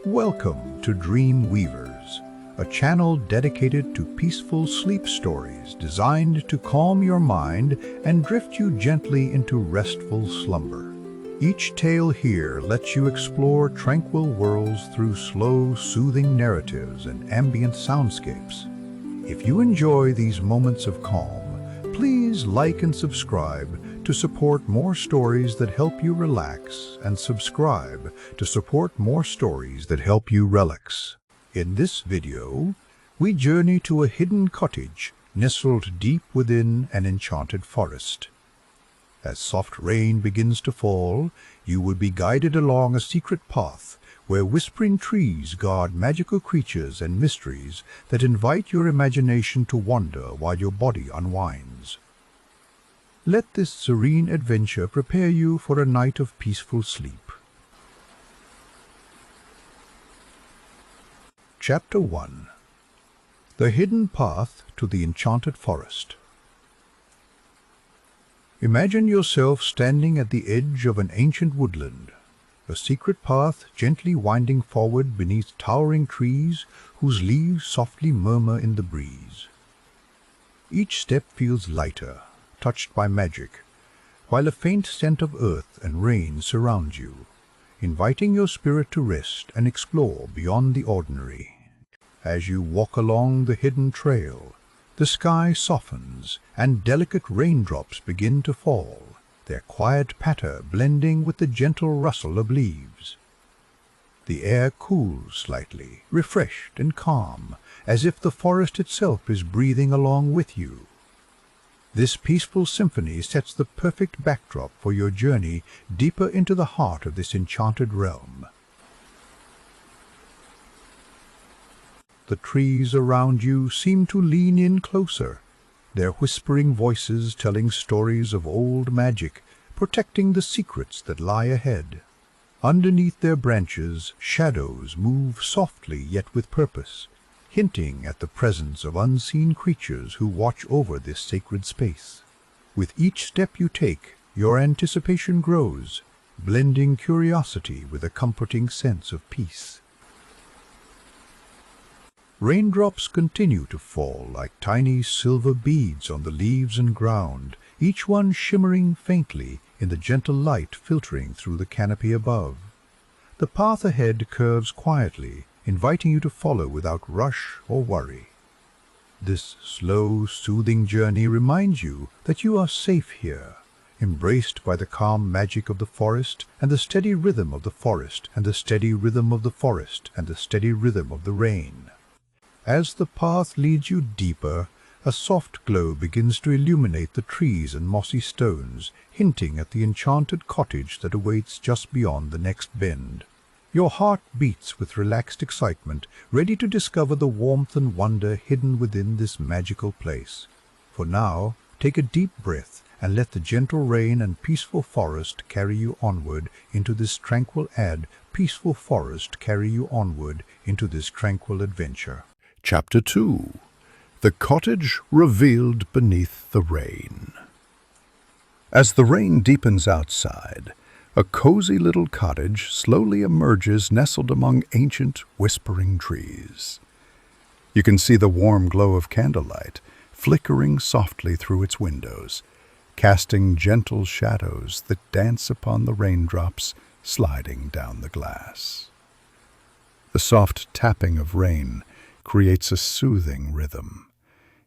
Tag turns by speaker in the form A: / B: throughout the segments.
A: Welcome to Dream Weavers, a channel dedicated to peaceful sleep stories designed to calm your mind and drift you gently into restful slumber. Each tale here lets you explore tranquil worlds through slow, soothing narratives and ambient soundscapes. If you enjoy these moments of calm, please like and subscribe to support more stories that help you relax, and subscribe to support more stories that help you relax. In this video, we journey to a hidden cottage nestled deep within an enchanted forest. As soft rain begins to fall, you will be guided along a secret path where whispering trees guard magical creatures and mysteries that invite your imagination to wander while your body unwinds. Let this serene adventure prepare you for a night of peaceful sleep. Chapter 1. The Hidden Path to the Enchanted Forest. Imagine yourself standing at the edge of an ancient woodland, a secret path gently winding forward beneath towering trees whose leaves softly murmur in the breeze. Each step feels lighter, touched by magic, while a faint scent of earth and rain surrounds you, inviting your spirit to rest and explore beyond the ordinary. As you walk along the hidden trail, the sky softens and delicate raindrops begin to fall, their quiet patter blending with the gentle rustle of leaves. The air cools slightly, refreshed and calm, as if the forest itself is breathing along with you. This peaceful symphony sets the perfect backdrop for your journey deeper into the heart of this enchanted realm. The trees around you seem to lean in closer, their whispering voices telling stories of old magic, protecting the secrets that lie ahead. Underneath their branches, shadows move softly yet with purpose, hinting at the presence of unseen creatures who watch over this sacred space. With each step you take, your anticipation grows, blending curiosity with a comforting sense of peace. Raindrops continue to fall like tiny silver beads on the leaves and ground, each one shimmering faintly in the gentle light filtering through the canopy above. The path ahead curves quietly, inviting you to follow without rush or worry. This slow, soothing journey reminds you that you are safe here, embraced by the calm magic of the forest and the steady rhythm of the forest and the steady rhythm of the forest and the steady rhythm of the rain. As the path leads you deeper, a soft glow begins to illuminate the trees and mossy stones, hinting at the enchanted cottage that awaits just beyond the next bend. Your heart beats with relaxed excitement, ready to discover the warmth and wonder hidden within this magical place. For now, take a deep breath and let the gentle rain and peaceful forest carry you onward into this tranquil adventure.
B: Chapter 2. The Cottage Revealed Beneath the Rain. As the rain deepens outside, a cozy little cottage slowly emerges nestled among ancient, whispering trees. You can see the warm glow of candlelight flickering softly through its windows, casting gentle shadows that dance upon the raindrops sliding down the glass. The soft tapping of rain creates a soothing rhythm,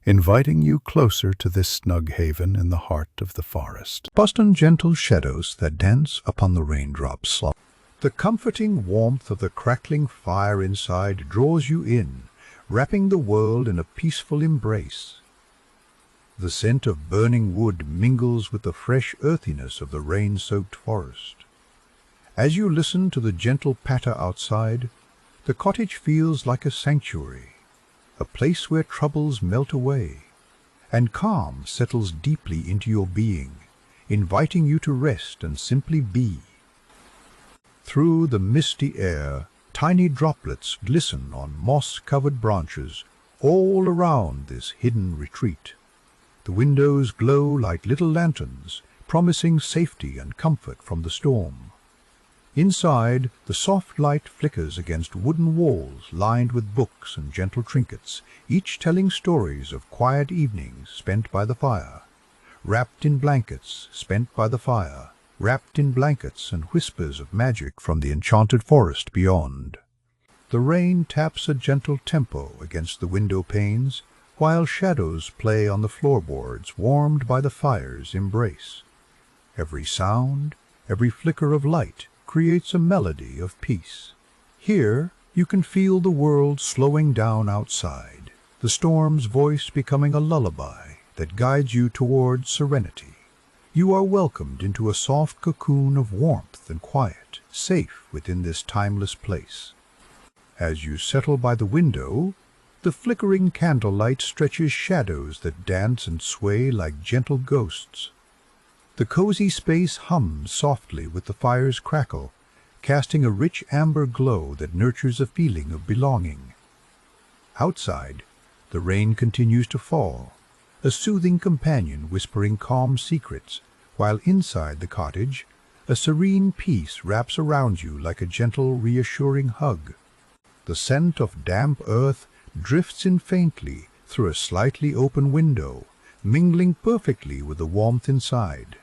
B: inviting you closer to this snug haven in the heart of the forest.
A: Soft and gentle shadows that dance upon the raindrops. The comforting warmth of the crackling fire inside draws you in, wrapping the world in a peaceful embrace. The scent of burning wood mingles with the fresh earthiness of the rain-soaked forest. As you listen to the gentle patter outside, the cottage feels like a sanctuary, a place where troubles melt away, and calm settles deeply into your being, inviting you to rest and simply be. Through the misty air, tiny droplets glisten on moss-covered branches all around this hidden retreat. The windows glow like little lanterns, promising safety and comfort from the storm. Inside, the soft light flickers against wooden walls lined with books and gentle trinkets, each telling stories of quiet evenings spent by the fire. Wrapped in blankets, spent by the fire, wrapped in blankets and whispers of magic from the enchanted forest beyond. The rain taps a gentle tempo against the window panes, while shadows play on the floorboards warmed by the fire's embrace. Every sound, every flicker of light creates a melody of peace. Here you can feel the world slowing down outside, the storm's voice becoming a lullaby that guides you toward serenity. You are welcomed into a soft cocoon of warmth and quiet, safe within this timeless place. As you settle by the window, the flickering candlelight stretches shadows that dance and sway like gentle ghosts. The cozy space hums softly with the fire's crackle, casting a rich amber glow that nurtures a feeling of belonging. Outside, the rain continues to fall, a soothing companion whispering calm secrets, while inside the cottage, a serene peace wraps around you like a gentle, reassuring hug. The scent of damp earth drifts in faintly through a slightly open window, mingling perfectly with the warmth inside.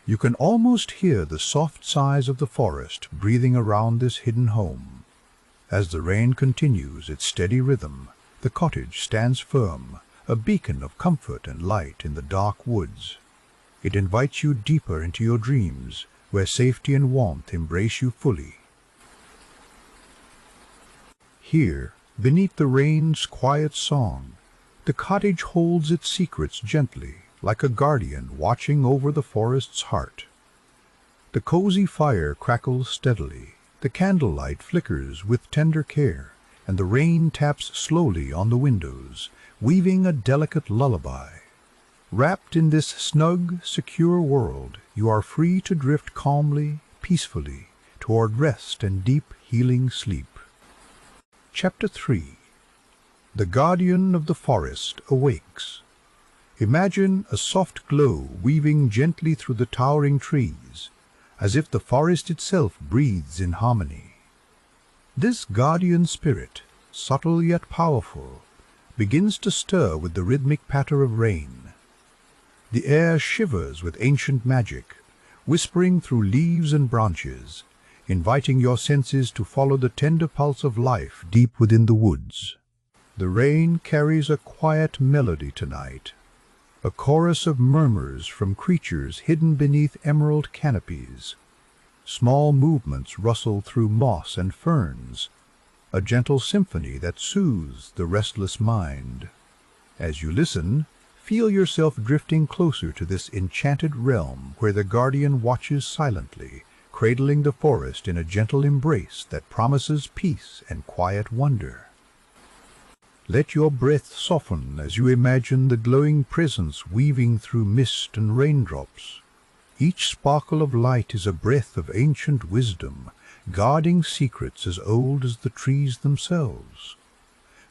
A: You can almost hear the soft sighs of the forest breathing around this hidden home. As the rain continues its steady rhythm, the cottage stands firm, a beacon of comfort and light in the dark woods. It invites you deeper into your dreams, where safety and warmth embrace you fully. Here, beneath the rain's quiet song, the cottage holds its secrets gently, like a guardian watching over the forest's heart. The cozy fire crackles steadily, the candlelight flickers with tender care, and the rain taps slowly on the windows, weaving a delicate lullaby. Wrapped in this snug, secure world, you are free to drift calmly, peacefully, toward rest and deep, healing sleep. Chapter 3. The Guardian of the Forest Awakes. Imagine a soft glow weaving gently through the towering trees, as if the forest itself breathes in harmony. This guardian spirit, subtle yet powerful, begins to stir with the rhythmic patter of rain. The air shivers with ancient magic, whispering through leaves and branches, inviting your senses to follow the tender pulse of life deep within the woods. The rain carries a quiet melody tonight, a chorus of murmurs from creatures hidden beneath emerald canopies. Small movements rustle through moss and ferns, a gentle symphony that soothes the restless mind. As you listen, feel yourself drifting closer to this enchanted realm where the guardian watches silently, cradling the forest in a gentle embrace that promises peace and quiet wonder. Let your breath soften as you imagine the glowing presence weaving through mist and raindrops. Each sparkle of light is a breath of ancient wisdom, guarding secrets as old as the trees themselves.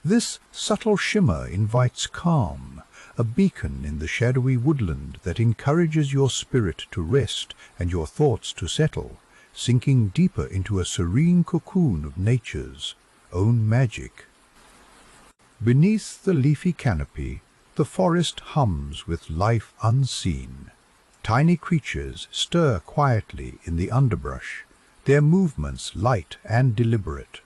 A: This subtle shimmer invites calm, a beacon in the shadowy woodland that encourages your spirit to rest and your thoughts to settle, sinking deeper into a serene cocoon of nature's own magic. Beneath the leafy canopy, the forest hums with life unseen. Tiny creatures stir quietly in the underbrush, their movements light and deliberate.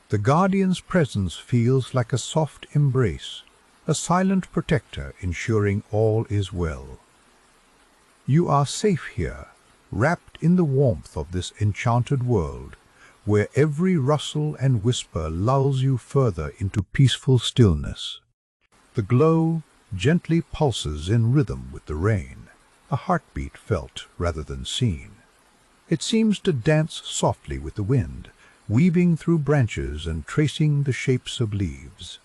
A: The guardian's presence feels like a soft embrace, a silent protector ensuring all is well. You are safe here, wrapped in the warmth of this enchanted world, where every rustle and whisper lulls you further into peaceful stillness. The glow gently pulses in rhythm with the rain, a heartbeat felt rather than seen. It seems to dance softly with the wind, weaving through branches and tracing the shapes of leaves.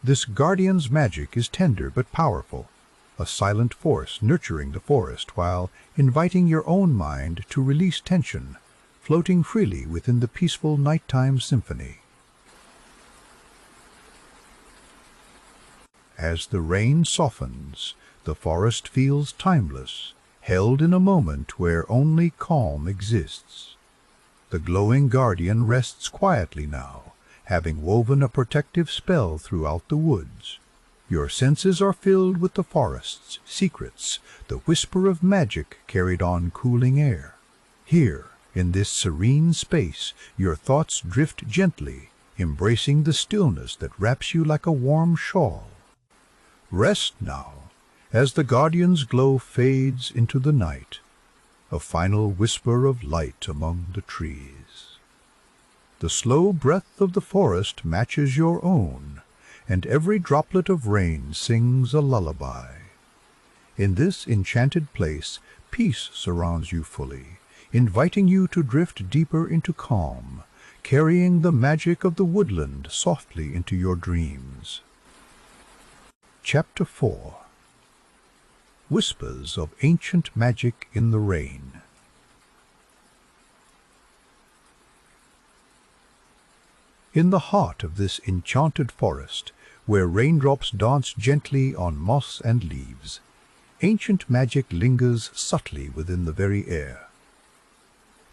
A: This guardian's magic is tender but powerful, a silent force nurturing the forest while inviting your own mind to release tension, floating freely within the peaceful nighttime symphony. As the rain softens, the forest feels timeless, held in a moment where only calm exists. The glowing guardian rests quietly now, having woven a protective spell throughout the woods. Your senses are filled with the forest's secrets, the whisper of magic carried on cooling air. Here, in this serene space, your thoughts drift gently, embracing the stillness that wraps you like a warm shawl. Rest now, as the guardian's glow fades into the night, a final whisper of light among the trees. The slow breath of the forest matches your own, and every droplet of rain sings a lullaby. In this enchanted place, peace surrounds you fully, inviting you to drift deeper into calm, carrying the magic of the woodland softly into your dreams. Chapter 4. Whispers of Ancient Magic in the Rain. In the heart of this enchanted forest, where raindrops dance gently on moss and leaves, ancient magic lingers subtly within the very air.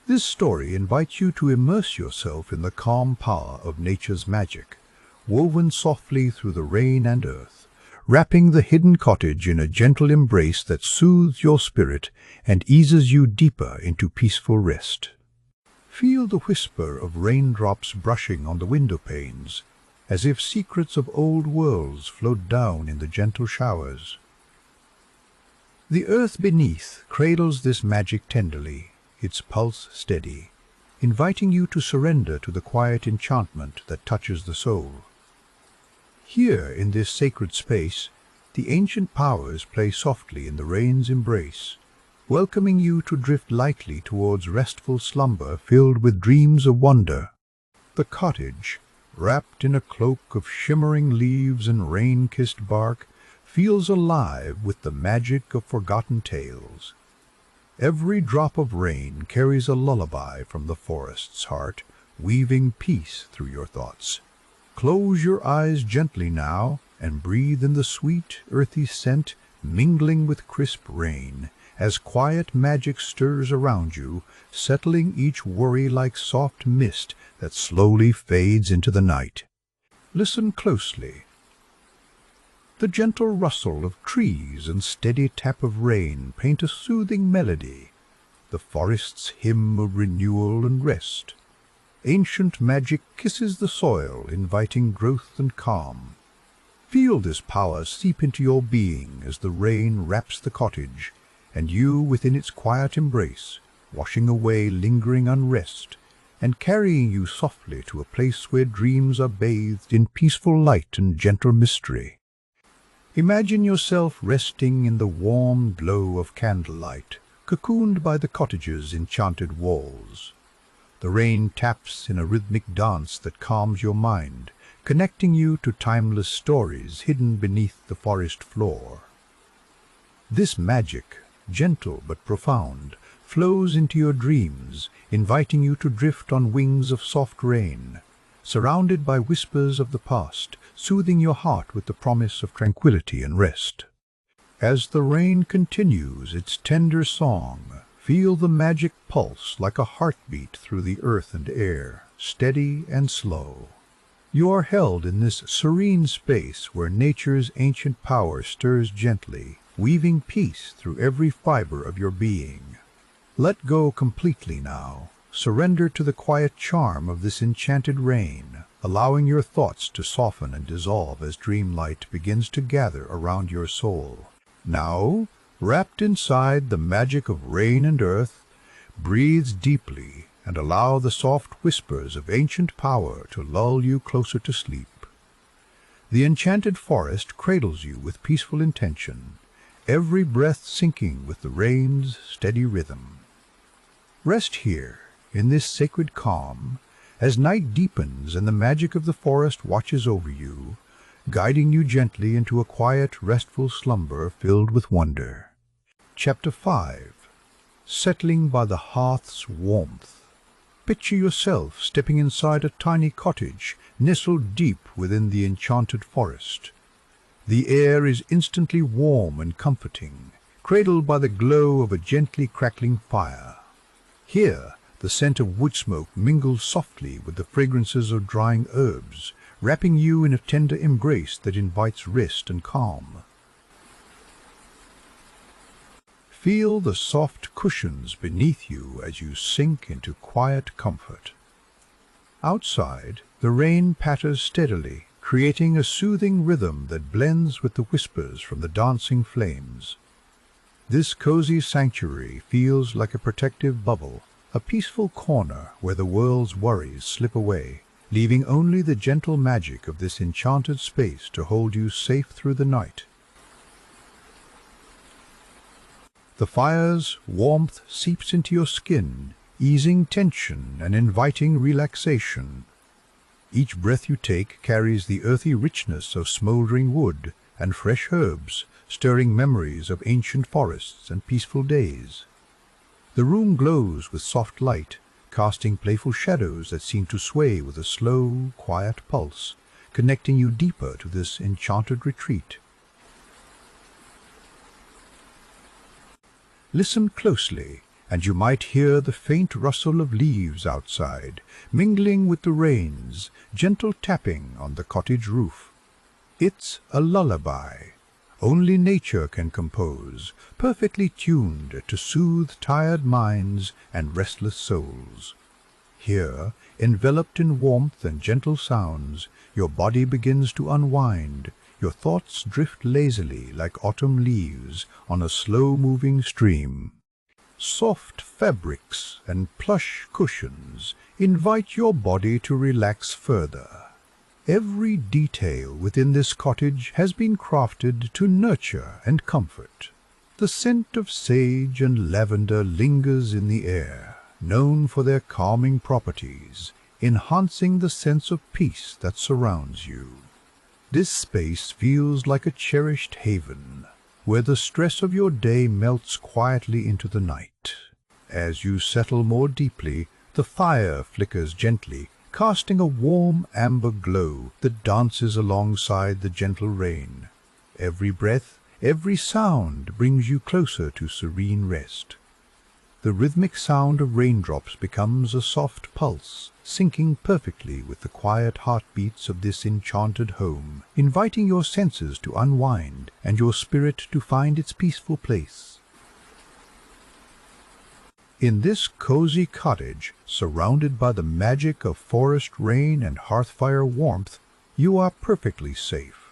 A: This story invites you to immerse yourself in the calm power of nature's magic, woven softly through the rain and earth, wrapping the hidden cottage in a gentle embrace that soothes your spirit and eases you deeper into peaceful rest. Feel the whisper of raindrops brushing on the window panes, as if secrets of old worlds float down in the gentle showers. The earth beneath cradles this magic tenderly, its pulse steady, inviting you to surrender to the quiet enchantment that touches the soul. Here, in this sacred space, the ancient powers play softly in the rain's embrace, welcoming you to drift lightly towards restful slumber filled with dreams of wonder. The cottage, wrapped in a cloak of shimmering leaves and rain-kissed bark, feels alive with the magic of forgotten tales. Every drop of rain carries a lullaby from the forest's heart, weaving peace through your thoughts. Close your eyes gently now and breathe in the sweet, earthy scent mingling with crisp rain, as quiet magic stirs around you, settling each worry like soft mist that slowly fades into the night. Listen closely. The gentle rustle of trees and steady tap of rain paint a soothing melody, the forest's hymn of renewal and rest. Ancient magic kisses the soil, inviting growth and calm. Feel this power seep into your being as the rain wraps the cottage, and you within its quiet embrace, washing away lingering unrest, and carrying you softly to a place where dreams are bathed in peaceful light and gentle mystery. Imagine yourself resting in the warm glow of candlelight, cocooned by the cottage's enchanted walls. The rain taps in a rhythmic dance that calms your mind, connecting you to timeless stories hidden beneath the forest floor. This magic, gentle but profound, flows into your dreams, inviting you to drift on wings of soft rain, surrounded by whispers of the past, soothing your heart with the promise of tranquility and rest. As the rain continues its tender song, feel the magic pulse like a heartbeat through the earth and air, steady and slow. You are held in this serene space where nature's ancient power stirs gently, weaving peace through every fiber of your being. Let go completely now. Surrender to the quiet charm of this enchanted rain, allowing your thoughts to soften and dissolve as dreamlight begins to gather around your soul. Now, wrapped inside the magic of rain and earth, breathe deeply and allow the soft whispers of ancient power to lull you closer to sleep. The enchanted forest cradles you with peaceful intention, every breath syncing with the rain's steady rhythm. Rest here, in this sacred calm, as night deepens and the magic of the forest watches over you, guiding you gently into a quiet, restful slumber filled with wonder. Chapter 5. Settling by the hearth's warmth. Picture yourself stepping inside a tiny cottage nestled deep within the enchanted forest. The air is instantly warm and comforting, cradled by the glow of a gently crackling fire. Here, The scent of wood smoke mingles softly with the fragrances of drying herbs, wrapping you in a tender embrace that invites rest and calm. Feel the soft cushions beneath you as you sink into quiet comfort. Outside, the rain patters steadily, creating a soothing rhythm that blends with the whispers from the dancing flames. This cozy sanctuary feels like a protective bubble, a peaceful corner where the world's worries slip away, leaving only the gentle magic of this enchanted space to hold you safe through the night. The fire's warmth seeps into your skin, easing tension and inviting relaxation. Each breath you take carries the earthy richness of smoldering wood and fresh herbs, stirring memories of ancient forests and peaceful days. The room glows with soft light, casting playful shadows that seem to sway with a slow, quiet pulse, connecting you deeper to this enchanted retreat. Listen closely, and you might hear the faint rustle of leaves outside, mingling with the rain's gentle tapping on the cottage roof. It's a lullaby. Only nature can compose, perfectly tuned to soothe tired minds and restless souls. Here, enveloped in warmth and gentle sounds, your body begins to unwind, your thoughts drift lazily like autumn leaves on a slow-moving stream. Soft fabrics and plush cushions invite your body to relax further. Every detail within this cottage has been crafted to nurture and comfort. The scent of sage and lavender lingers in the air, known for their calming properties, enhancing the sense of peace that surrounds you. This space feels like a cherished haven, where the stress of your day melts quietly into the night. As you settle more deeply, the fire flickers gently, casting a warm amber glow that dances alongside the gentle rain. Every breath, every sound brings you closer to serene rest. The rhythmic sound of raindrops becomes a soft pulse, syncing perfectly with the quiet heartbeats of this enchanted home, inviting your senses to unwind and your spirit to find its peaceful place. In this cozy cottage, surrounded by the magic of forest rain and hearth-fire warmth, you are perfectly safe.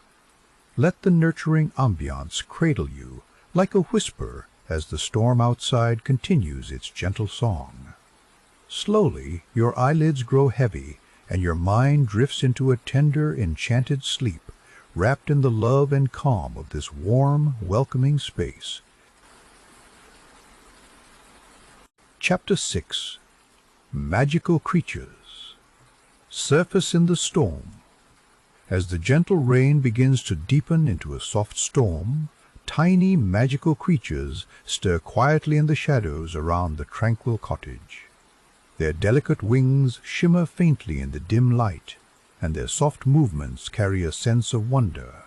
A: Let the nurturing ambience cradle you, like a whisper, as the storm outside continues its gentle song. Slowly, your eyelids grow heavy, and your mind drifts into a tender, enchanted sleep, wrapped in the love and calm of this warm, welcoming space. Chapter 6. Magical Creatures. Surface in the storm. As the gentle rain begins to deepen into a soft storm, tiny magical creatures stir quietly in the shadows around the tranquil cottage. Their delicate wings shimmer faintly in the dim light, and their soft movements carry a sense of wonder.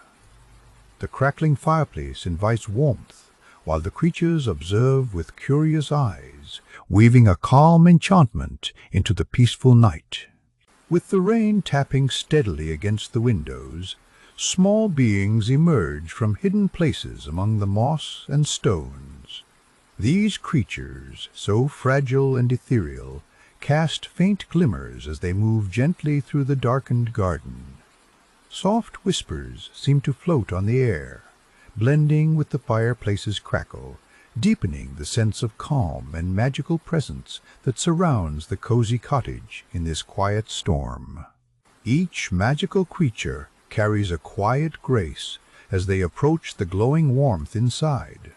A: The crackling fireplace invites warmth, while the creatures observe with curious eyes, weaving a calm enchantment into the peaceful night. With the rain tapping steadily against the windows, small beings emerge from hidden places among the moss and stones. These creatures, so fragile and ethereal, cast faint glimmers as they move gently through the darkened garden. Soft whispers seem to float on the air, blending with the fireplace's crackle, deepening the sense of calm and magical presence that surrounds the cozy cottage in this quiet storm. Each magical creature carries a quiet grace as they approach the glowing warmth inside.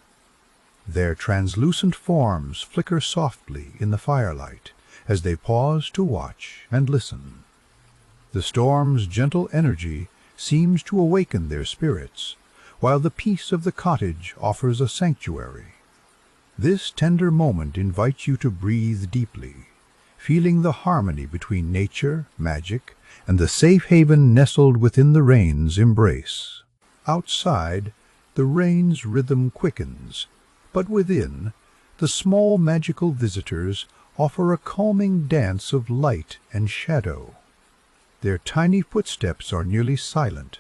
A: Their translucent forms flicker softly in the firelight as they pause to watch and listen. The storm's gentle energy seems to awaken their spirits, while the peace of the cottage offers a sanctuary. This tender moment invites you to breathe deeply, feeling the harmony between nature, magic, and the safe haven nestled within the rain's embrace. Outside, the rain's rhythm quickens, but within, the small magical visitors offer a calming dance of light and shadow. Their tiny footsteps are nearly silent,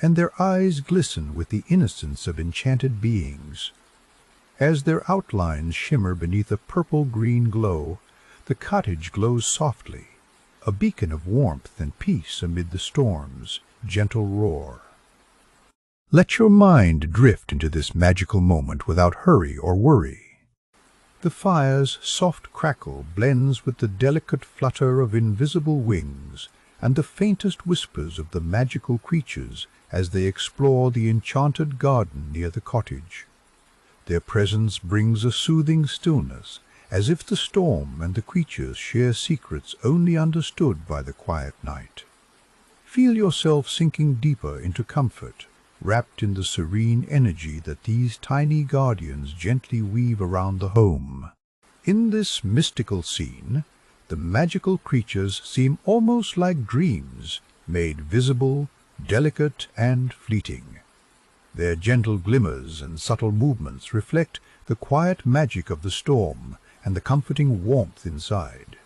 A: and their eyes glisten with the innocence of enchanted beings. As their outlines shimmer beneath a purple-green glow, the cottage glows softly, a beacon of warmth and peace amid the storm's gentle roar. Let your mind drift into this magical moment without hurry or worry. The fire's soft crackle blends with the delicate flutter of invisible wings and the faintest whispers of the magical creatures as they explore the enchanted garden near the cottage. Their presence brings a soothing stillness, as if the storm and the creatures share secrets only understood by the quiet night. Feel yourself sinking deeper into comfort, wrapped in the serene energy that these tiny guardians gently weave around the home. In this mystical scene, the magical creatures seem almost like dreams, made visible, delicate, and fleeting. Their gentle glimmers and subtle movements reflect the quiet magic of the storm and the comforting warmth inside.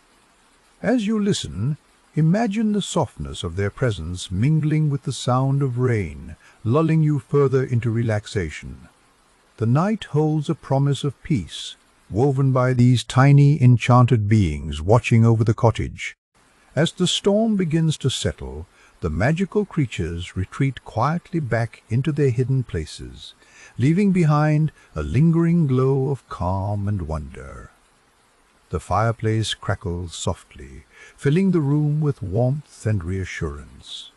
A: As you listen, imagine the softness of their presence mingling with the sound of rain, lulling you further into relaxation. The night holds a promise of peace, woven by these tiny enchanted beings watching over the cottage. As the storm begins to settle, the magical creatures retreat quietly back into their hidden places, leaving behind a lingering glow of calm and wonder. The fireplace crackles softly, filling the room with warmth and reassurance.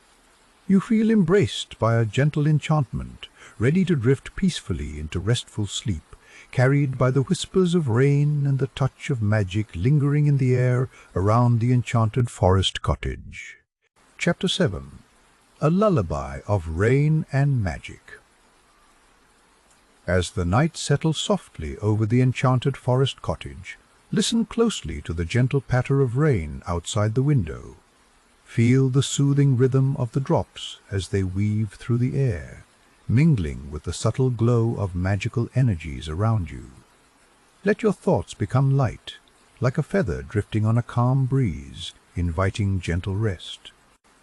A: You feel embraced by a gentle enchantment, ready to drift peacefully into restful sleep, carried by the whispers of rain and the touch of magic lingering in the air around the enchanted forest cottage. Chapter 7. A Lullaby of Rain and Magic. As the night settles softly over the enchanted forest cottage, listen closely to the gentle patter of rain outside the window. Feel the soothing rhythm of the drops as they weave through the air, mingling with the subtle glow of magical energies around you. Let your thoughts become light, like a feather drifting on a calm breeze, inviting gentle rest.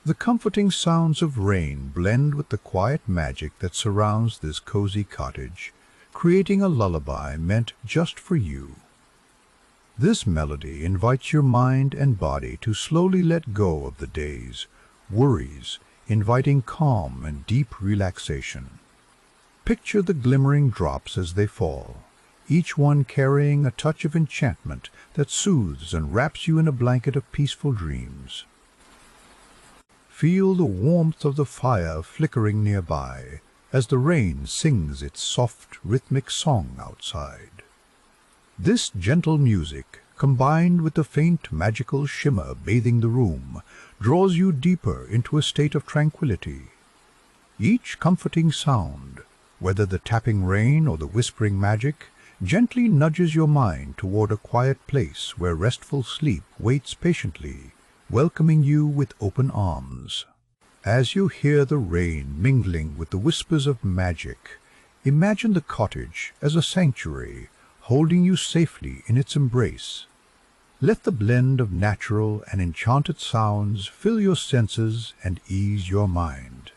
A: The comforting sounds of rain blend with the quiet magic that surrounds this cozy cottage, creating a lullaby meant just for you. This melody invites your mind and body to slowly let go of the day's worries, inviting calm and deep relaxation. Picture the glimmering drops as they fall, each one carrying a touch of enchantment that soothes and wraps you in a blanket of peaceful dreams. Feel the warmth of the fire flickering nearby as the rain sings its soft, rhythmic song outside. This gentle music, combined with the faint magical shimmer bathing the room, draws you deeper into a state of tranquility. Each comforting sound, whether the tapping rain or the whispering magic, gently nudges your mind toward a quiet place where restful sleep waits patiently, welcoming you with open arms. As you hear the rain mingling with the whispers of magic, imagine the cottage as a sanctuary, holding you safely in its embrace. Let the blend of natural and enchanted sounds fill your senses and ease your mind.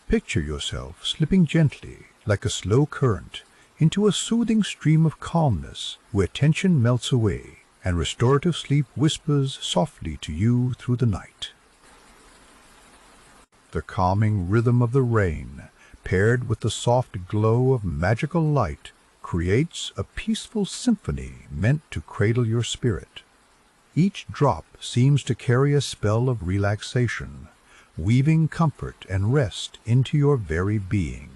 A: Picture yourself slipping gently, like a slow current, into a soothing stream of calmness where tension melts away and restorative sleep whispers softly to you through the night. The calming rhythm of the rain, paired with the soft glow of magical light, creates a peaceful symphony meant to cradle your spirit. Each drop seems to carry a spell of relaxation, weaving comfort and rest into your very being.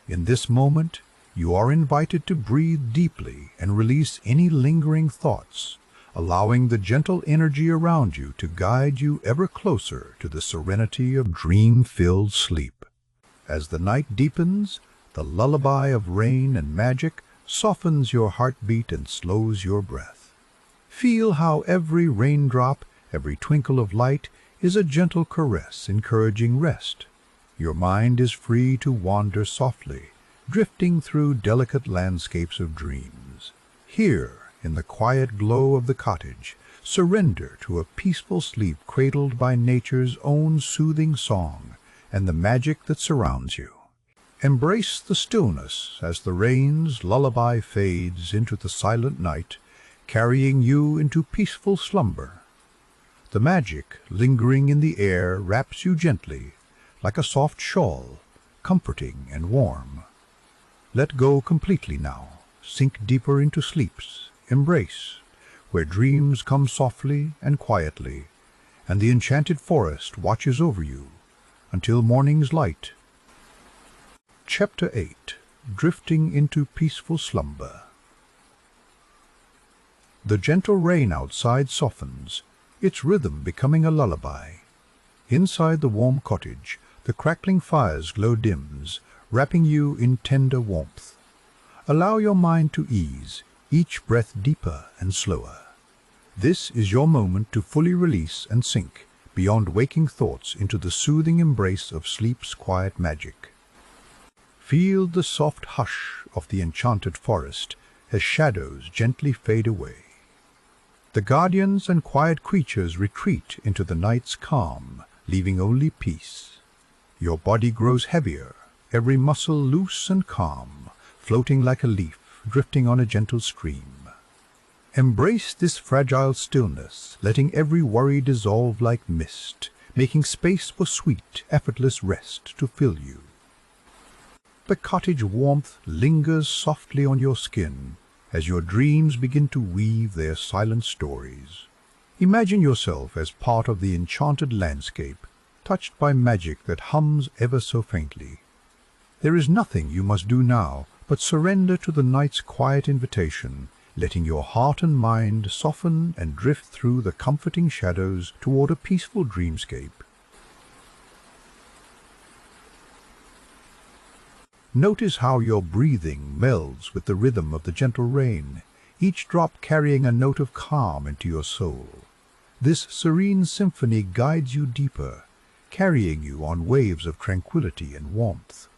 A: In this moment, you are invited to breathe deeply and release any lingering thoughts, allowing the gentle energy around you to guide you ever closer to the serenity of dream-filled sleep. As the night deepens, the lullaby of rain and magic softens your heartbeat and slows your breath. Feel how every raindrop, every twinkle of light is a gentle caress encouraging rest. Your mind is free to wander softly, drifting through delicate landscapes of dreams. Here, in the quiet glow of the cottage, surrender to a peaceful sleep cradled by nature's own soothing song and the magic that surrounds you. Embrace the stillness as the rain's lullaby fades into the silent night, carrying you into peaceful slumber. The magic lingering in the air wraps you gently, like a soft shawl, comforting and warm. Let go completely now, sink deeper into sleep's embrace, where dreams come softly and quietly, and the enchanted forest watches over you until morning's light. Chapter 8. Drifting into Peaceful Slumber. The gentle rain outside softens, its rhythm becoming a lullaby. Inside the warm cottage, the crackling fire's glow dims, wrapping you in tender warmth. Allow your mind to ease, each breath deeper and slower. This is your moment to fully release and sink beyond waking thoughts into the soothing embrace of sleep's quiet magic. Feel the soft hush of the enchanted forest as shadows gently fade away. The guardians and quiet creatures retreat into the night's calm, leaving only peace. Your body grows heavier, every muscle loose and calm, floating like a leaf drifting on a gentle stream. Embrace this fragile stillness, letting every worry dissolve like mist, making space for sweet, effortless rest to fill you. The cottage warmth lingers softly on your skin as your dreams begin to weave their silent stories. Imagine yourself as part of the enchanted landscape, touched by magic that hums ever so faintly. There is nothing you must do now but surrender to the night's quiet invitation, letting your heart and mind soften and drift through the comforting shadows toward a peaceful dreamscape. Notice how your breathing melds with the rhythm of the gentle rain, each drop carrying a note of calm into your soul. This serene symphony guides you deeper, carrying you on waves of tranquility and warmth.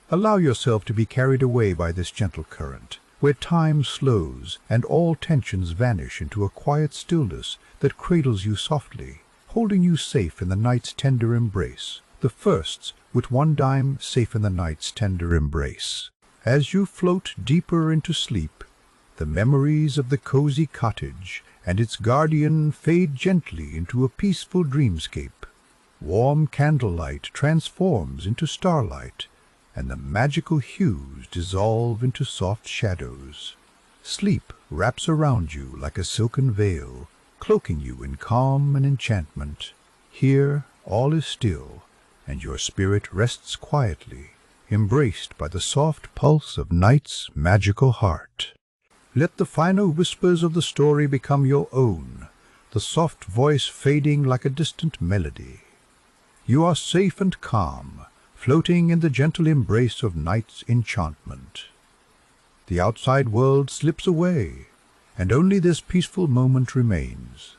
A: Allow yourself to be carried away by this gentle current, where time slows and all tensions vanish into a quiet stillness that cradles you softly, holding you safe in the night's tender embrace. The firsts with one dime safe in the night's tender embrace. As you float deeper into sleep, the memories of the cozy cottage and its guardian fade gently into a peaceful dreamscape. Warm candlelight transforms into starlight, and the magical hues dissolve into soft shadows. Sleep wraps around you like a silken veil, cloaking you in calm and enchantment. Here all is still, and your spirit rests quietly, embraced by the soft pulse of night's magical heart. Let the final whispers of the story become your own, the soft voice fading like a distant melody. You are safe and calm, floating in the gentle embrace of night's enchantment. The outside world slips away, and only this peaceful moment remains.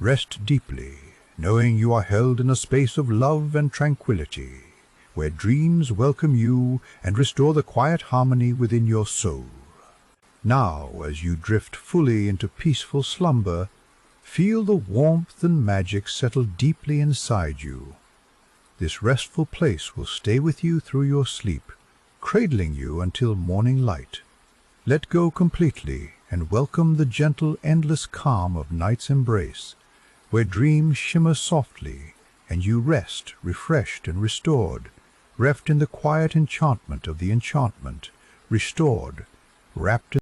A: Rest deeply, knowing you are held in a space of love and tranquility, where dreams welcome you and restore the quiet harmony within your soul. Now, as you drift fully into peaceful slumber, feel the warmth and magic settle deeply inside you. This restful place will stay with you through your sleep, cradling you until morning light. Let go completely and welcome the gentle, endless calm of night's embrace, where dreams shimmer softly and you rest, refreshed and restored, wrapped in the quiet enchantment of the enchantment, restored, wrapped in